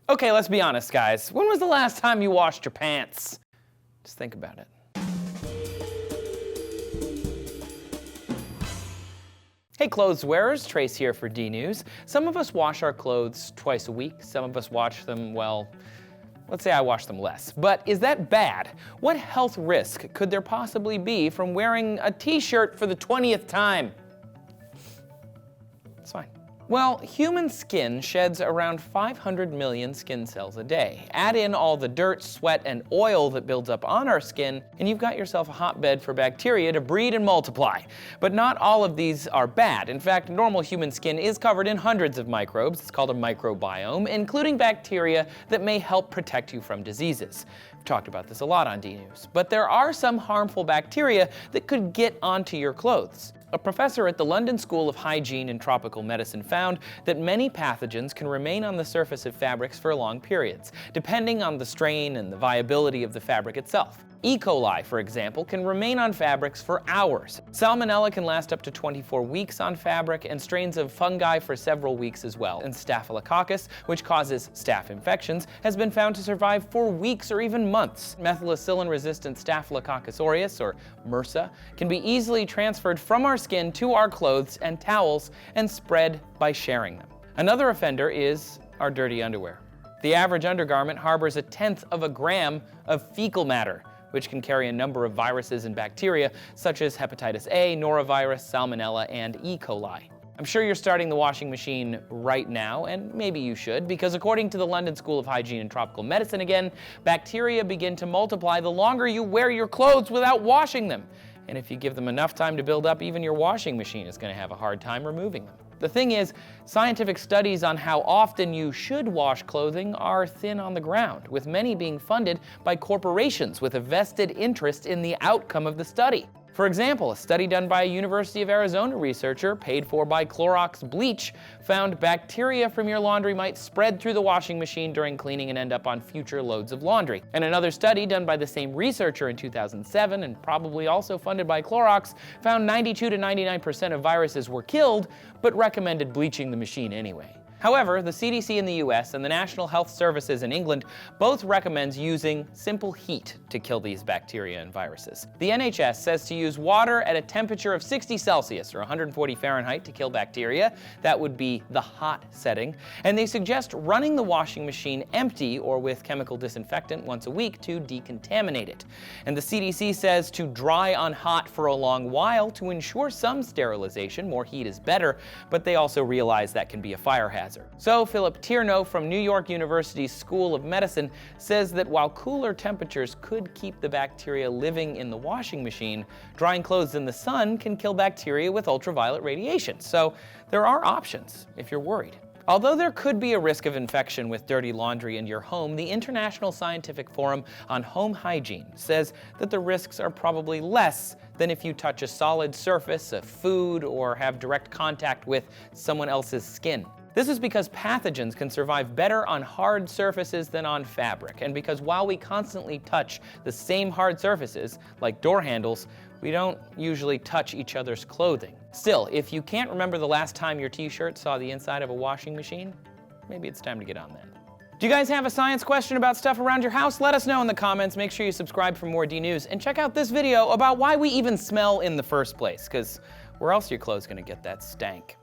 Okay, let's be honest, guys. When was the last time you washed your pants? Just think about it. Hey clothes wearers, Trace here for D-News. Some of us wash our clothes twice a week. Some of us wash them, well, let's say I wash them less. But is that bad? What health risk could there possibly be from wearing a t-shirt for the 20th time? It's fine. Well, human skin sheds around 500 million skin cells a day. Add in all the dirt, sweat, and oil that builds up on our skin, and you've got yourself a hotbed for bacteria to breed and multiply. But not all of these are bad. In fact, normal human skin is covered in hundreds of microbes. It's called a microbiome, including bacteria that may help protect you from diseases. We've talked about this a lot on D-News. But there are some harmful bacteria that could get onto your clothes. A professor at the London School of Hygiene and Tropical Medicine found that many pathogens can remain on the surface of fabrics for long periods, depending on the strain and the viability of the fabric itself. E. coli, for example, can remain on fabrics for hours. Salmonella can last up to 24 weeks on fabric, and strains of fungi for several weeks as well. And Staphylococcus, which causes staph infections, has been found to survive for weeks or even months. Methicillin-resistant Staphylococcus aureus, or MRSA, can be easily transferred from our skin to our clothes and towels and spread by sharing them. Another offender is our dirty underwear. The average undergarment harbors 1/10 of a gram of fecal matter, which can carry a number of viruses and bacteria such as hepatitis A, norovirus, salmonella, and E. coli. I'm sure you're starting the washing machine right now, and maybe you should, because according to the London School of Hygiene and Tropical Medicine again, bacteria begin to multiply the longer you wear your clothes without washing them. And if you give them enough time to build up, even your washing machine is going to have a hard time removing them. The thing is, scientific studies on how often you should wash clothing are thin on the ground, with many being funded by corporations with a vested interest in the outcome of the study. For example, a study done by a University of Arizona researcher, paid for by Clorox bleach, found bacteria from your laundry might spread through the washing machine during cleaning and end up on future loads of laundry. And another study done by the same researcher in 2007, and probably also funded by Clorox, found 92 to 99% of viruses were killed, but recommended bleaching the machine anyway. However, the CDC in the US and the National Health Services in England both recommends using simple heat to kill these bacteria and viruses. The NHS says to use water at a temperature of 60 Celsius or 140 Fahrenheit to kill bacteria. That would be the hot setting. And they suggest running the washing machine empty or with chemical disinfectant once a week to decontaminate it. And the CDC says to dry on hot for a long while to ensure some sterilization. More heat is better, but they also realize that can be a fire hazard. So Philip Tierno from New York University's School of Medicine says that while cooler temperatures could keep the bacteria living in the washing machine, drying clothes in the sun can kill bacteria with ultraviolet radiation. So there are options if you're worried. Although there could be a risk of infection with dirty laundry in your home, the International Scientific Forum on Home Hygiene says that the risks are probably less than if you touch a solid surface, a food, or have direct contact with someone else's skin. This is because pathogens can survive better on hard surfaces than on fabric, and because while we constantly touch the same hard surfaces, like door handles, we don't usually touch each other's clothing. Still, if you can't remember the last time your t-shirt saw the inside of a washing machine, maybe it's time to get on that. Do you guys have a science question about stuff around your house? Let us know in the comments. Make sure you subscribe for more D-News, and check out this video about why we even smell in the first place, because where else are your clothes gonna get that stank?